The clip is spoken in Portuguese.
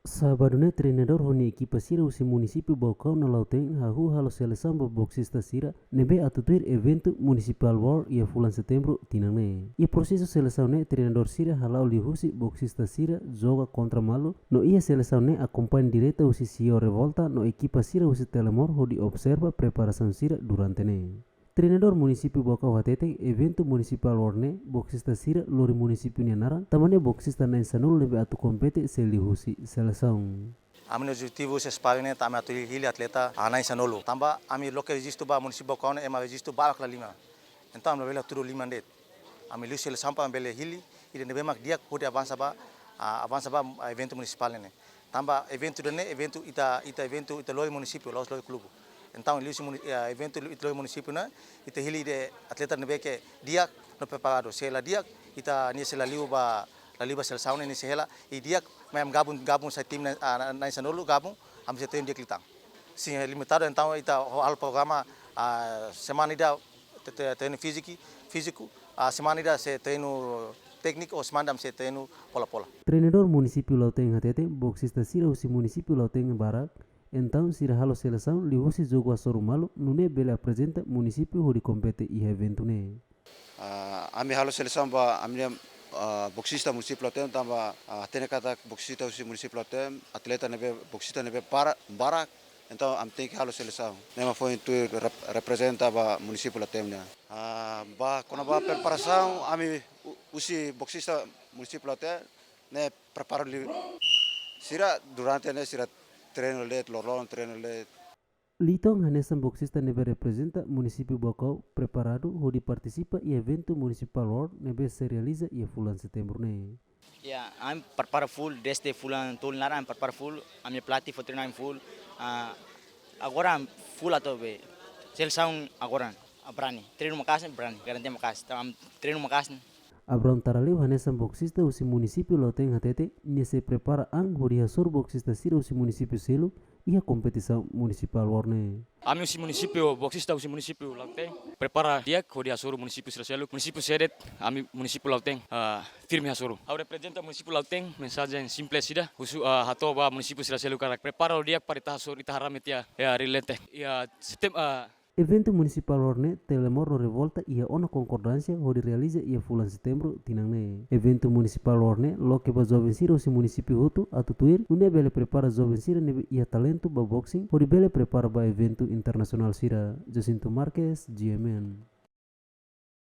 Sabadone treinador honi equipa sira usi município Bocão na Lauteng hahu halo seleção ba boxista sira nebe atutuir evento municipal war ia fulan setembro tinane. Ia proseso seleção ne treinador sira halau lihusi boxista sira joga contra Malu no ia seleção ne acompanha direta usi sio revolta no equipa sira usi telemor hodi observa preparação sira durante ne. Treinador município Bocau Hatete evento municipal warne boxista sira lori município Nianara tamane boxista na insanul lebe atu kompete selihusi seleção. Ami objetivo se spaline tama atu hili atleta anai sanolo tamba ami loke registro ba município Bocau ne ema registro ba kala lima então ami vela turu lima det ami lu sele sampa bele hili ide nebe mak dia kode avança ba evento municipal ne tamba evento dene evento ita evento ita lori município los lori clube. Então, evento do município, né? Ita hili de atleta nebe que dia no preparado. Se ela dia ita ni se la liba seleção ni se ela e dia mesmo gabun sa time na sanolo gabun am se tem dia clitang. Sim, é limitado então ita al programa semana ida treino físico a semana ida se treino técnico ou semana se treino pola. Treinador município Lauteng Hatete boxista sira usi município Lauteng Barak. Então, se a seleção lihusi jogo a Sorumalu, nune bele apresenta município hori compete e evento ne. Ami halo seleção ba ami boxista município Lauteng tamba tene kata boxista usi município Lauteng atleta nebe boxista nebe barak então am tem que halo seleção. Nema foi tu representa ba município Lauteng ne. Ba kona ba preparação ami usi boxista município Lauteng ne preparo sira durante ne sira treino let lorong treino let. Litong Hanesan boxista nebe representa município Bocau preparado hodi participa e evento municipal world nebe se realiza e fulan setembro ne. Yeah, I'm prepare full desde fulan tul nara I'm prepare full I'm pelatih for training full agora I'm full atau be seleção agora berani treino makas berani garanti makas am treino makas. Abraham Taraleu Hanesan boxista usi município Lauteng Hatete ne se prepara ang hodi hasor boxista sira usi município Selu ia competição municipal warne. Ami usi município boxista usi município Lauteng prepara dia hodi hasor município Selu município Sedet ami município Lauteng firme hasor. Au representa município Lauteng mensagem simples sida usu hato ba município Selu karak prepara dia para hasor ita harametia ya relente ya sistem Evento municipal warne telemor no revolta ia ona concordância hodi realiza ia fulan setembro tinangne. Evento municipal warne loke ba jovem sira usi município Hutu atutuir nune bele prepara jovem sira nebe ia talento ba boxing hodi bele prepara ba evento internasional sira. Jacinto Marques, GMN.